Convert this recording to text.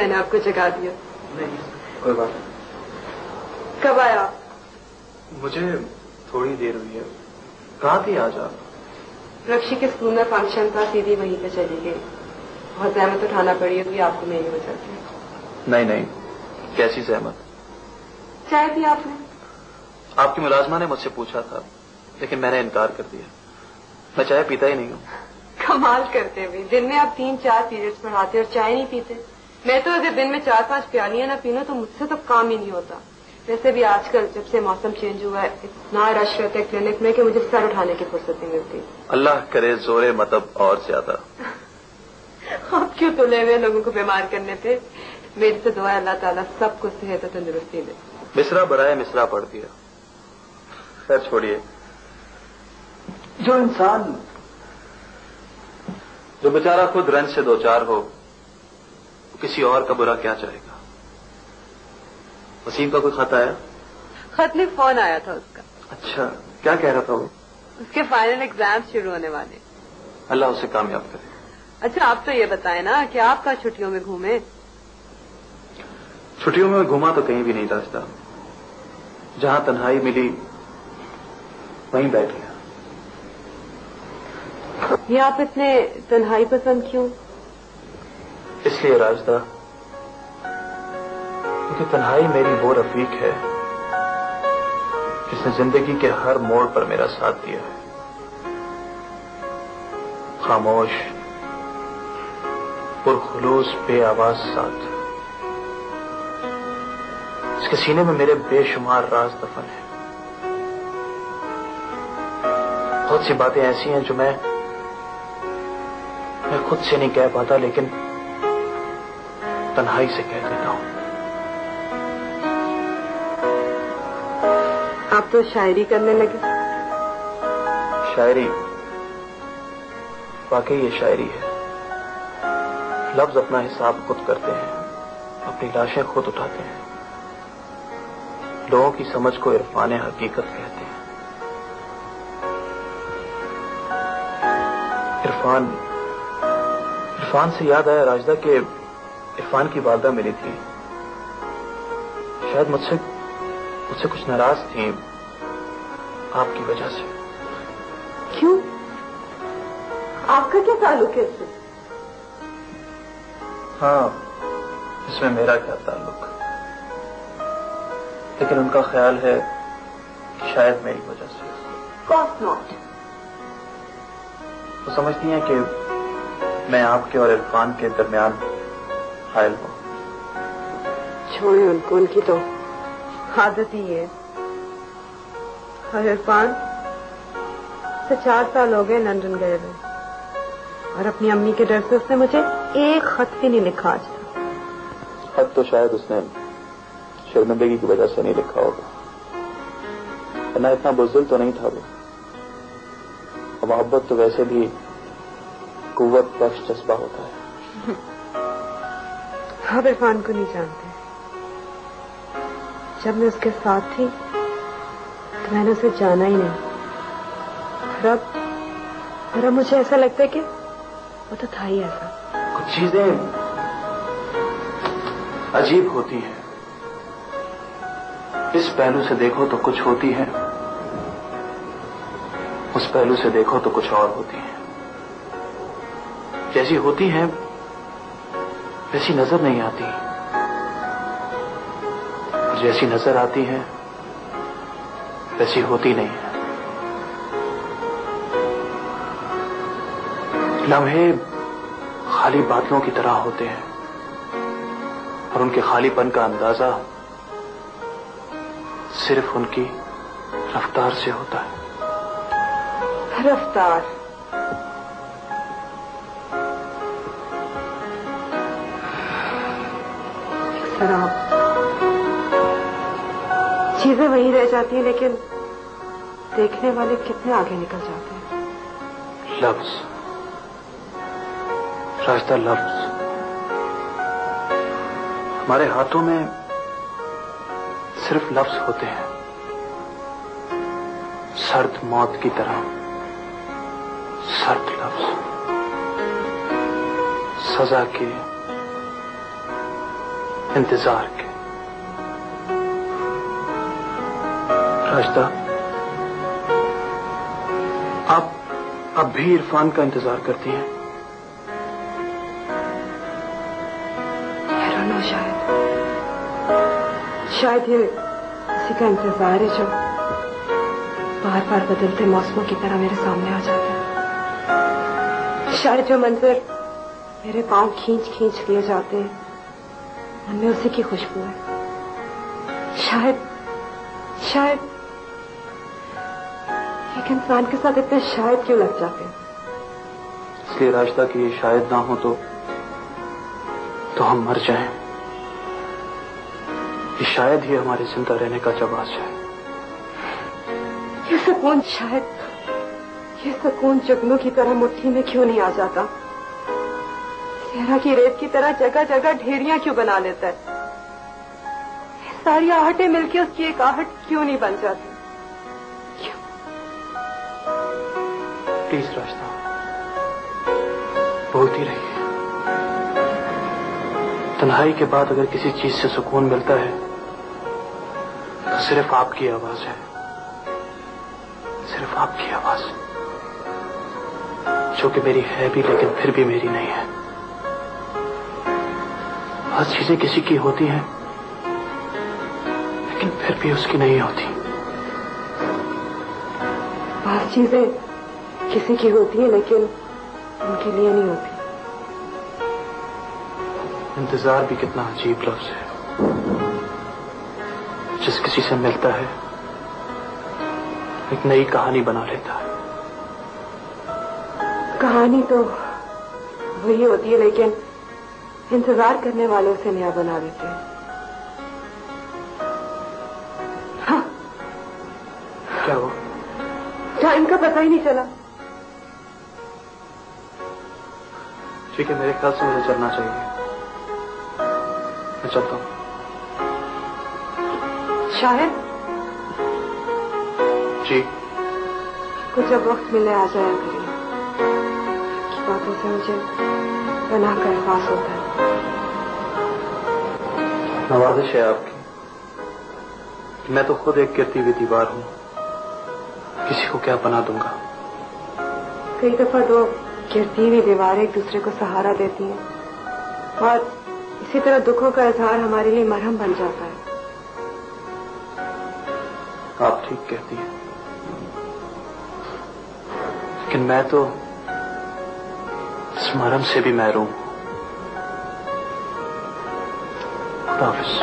نے آپ کو जगा दिया। नहीं, कोई बात नहीं। कब आया? मुझे थोड़ी देर हुई है। कहाँ थी आज आप? रक्षी के स्कूल में फंक्शन था, सीधी वहीं पे चली गई। बहुत जहमत उठाना पड़ी होगी आपको मेरी वजह से। नहीं नहीं, कैसी सहमत? चाय पी आपने? आपकी मुलाजमा ने मुझसे पूछा था, लेकिन मैंने इनकार कर दिया। मैं चाय पीता ही नहीं हूँ। कमाल करते हुए, दिन में आप 3-4 पीरियड्स पढ़ाते और चाय नहीं पीते। मैं तो अगर दिन में 4-5 प्यालियां ना पीना तो मुझसे तो काम ही नहीं होता। वैसे भी आजकल जब से मौसम चेंज हुआ है इतना रश रहता है क्लिनिक में कि मुझे सर उठाने की फुर्सत नहीं मिलती। अल्लाह करे जोरे मतलब और ज्यादा। आप क्यों तुले हुए लोगों को बीमार करने पे? मेरी तो दुआ है अल्लाह ताला सबको सेहत और तंदुरुस्ती दे। मिसरा बढ़ाए मिसरा पढ़ दिया। खैर छोड़िए। जो बेचारा खुद रंज से दो चार हो, किसी और का बुरा क्या चाहेगा? वसीम का कोई खत आया? खत में फोन आया था उसका। अच्छा, क्या कह रहा था वो? उसके फाइनल एग्जाम शुरू होने वाले। अल्लाह उसे कामयाब करे। अच्छा, आप तो ये बताएं ना कि आप कहाँ छुट्टियों में घूमे? छुट्टियों में घूमा तो कहीं भी नहीं रास्ता। जहां तन्हाई मिली वहीं बैठ गया। ये आप इतने तन्हाई पसंद क्यों? इसलिए राजदा क्योंकि तन्हाई मेरी वो रफीक है जिसने जिंदगी के हर मोड़ पर मेरा साथ दिया है। खामोश पुरखुलूस बेआवाज साथ, इसके सीने में मेरे बेशुमार राज दफन है। बहुत सी बातें ऐसी हैं जो मैं खुद से नहीं कह पाता, लेकिन तन्हाई से कह देता हूं। आप तो शायरी करने लगे। शायरी? वाकई ये शायरी है। लफ्ज अपना हिसाब खुद करते हैं, अपनी लाशें खुद उठाते हैं। लोगों की समझ को इरफान हकीकत कहते हैं। इरफान से याद आया राजदा के इरफान की वालदा मिली थी। शायद मुझसे कुछ नाराज थी आपकी वजह से। क्यों? आपका क्या ताल्लुक है इससे? हाँ, इसमें मेरा क्या ताल्लुक, लेकिन उनका ख्याल है कि शायद मेरी वजह से। Course not. वो समझती हैं कि मैं आपके और इरफान के दरमियान हायल हूं। छोड़े उनको, उनकी तो आदत ही है। और इरफान से 4 साल हो गए लंदन गए हुए, और अपनी अम्मी के डर से उसने मुझे एक खत भी नहीं लिखा आज तक। खत तो शायद उसने शर्मिंदगी की वजह से नहीं लिखा होगा, वरना इतना बुज़दिल तो नहीं था वो। मोहब्बत तो वैसे भी कुव्वत बख्श जज्बा होता है। आप इरफान को नहीं जानते। जब मैं उसके साथ थी तो मैंने उसे जाना ही नहीं। और अब मुझे ऐसा लगता है कि वो तो था ही ऐसा। कुछ चीजें अजीब होती हैं। इस पहलू से देखो तो कुछ होती है, उस पहलू से देखो तो कुछ और होती है। जैसी होती है वैसी नजर नहीं आती, और जैसी नजर आती है वैसी होती नहीं है। लम्हे खाली बादलों की तरह होते हैं, और उनके खालीपन का अंदाजा सिर्फ उनकी रफ्तार से होता है। रफ्तार? शराब। चीजें वहीं रह जाती हैं, लेकिन देखने वाले कितने आगे निकल जाते हैं। लफ्ज रास्ता, लफ्ज हमारे हाथों में सिर्फ लफ्ज होते हैं, सर्द मौत की तरह। सर्द लफ्ज सजा के انتظار کے. راجدہ، آپ اب بھی عرفان کا انتظار کرتی ہیں؟ شاید یہ اسی کا انتظار ہے جو بار بار بدلتے موسموں کی طرح میرے سامنے آ جاتے ہیں. شاید جو منظر میرے پاؤں کھینچ کھینچ لیے جاتے ہیں ان میں اسی کی خوشبو ہے. شاید ایک انسان کے ساتھ اتنے شاید کیوں لگ جاتے ہیں؟ اس لیے راجدہ کہ یہ شاید نہ ہو تو ہم مر جائیں. یہ شاید ہی ہمارے زندہ رہنے کا جواز ہے. یہ سکون جگنوں کی طرح مٹھی میں کیوں نہیں آ جاتا؟ صحرا کی ریت کی طرح جگہ جگہ ڈھیریاں کیوں بنا لیتا ہے؟ ساری آہٹیں مل کے اس کی ایک آہٹ کیوں نہیں بن جاتی؟ پلیز راجدہ، بولتی رہیے. تنہائی کے بعد اگر کسی چیز سے سکون ملتا ہے تو صرف آپ کی آواز ہے، صرف آپ کی آواز، جو کہ میری ہے بھی لیکن پھر بھی میری نہیں ہے. بعض چیزیں کسی کی ہوتی ہیں لیکن پھر بھی اس کی نہیں ہوتی. بعض چیزیں کسی کی ہوتی ہیں لیکن ان کے لیے نہیں ہوتی. انتظار بھی کتنا عجیب لفظ ہے. جس کسی سے ملتا ہے ایک نئی کہانی بنا لیتا ہے. کہانی تو وہی ہوتی ہے لیکن انتظار کرنے والے اسے نیا بنا دیتے ہیں. ہاں، کیا ہوا؟ ٹائم کا پتہ ہی نہیں چلا. ٹھیک ہے، میرے خیال سے مجھے چلنا چاہیے. میں چلتا ہوں. شاید جی، کچھ جب وقت ملے آ جایا کریے. کی باتوں سے مجھے پناہ کا احساس ہوتا ہے. نوازش ہے آپ کی. میں تو خود ایک گرتی ہوئی دیوار ہوں، کسی کو کیا پناہ دوں گا. کئی دفعہ دو گرتی ہوئی دیواریں ایک دوسرے کو سہارا دیتی ہیں اور اسی طرح دکھوں کا اظہار ہمارے لیے مرہم بن جاتا ہے. آپ ٹھیک کہتی ہیں، لیکن میں تو اس مرہم سے بھی محروم ہوں. خدا حافظ.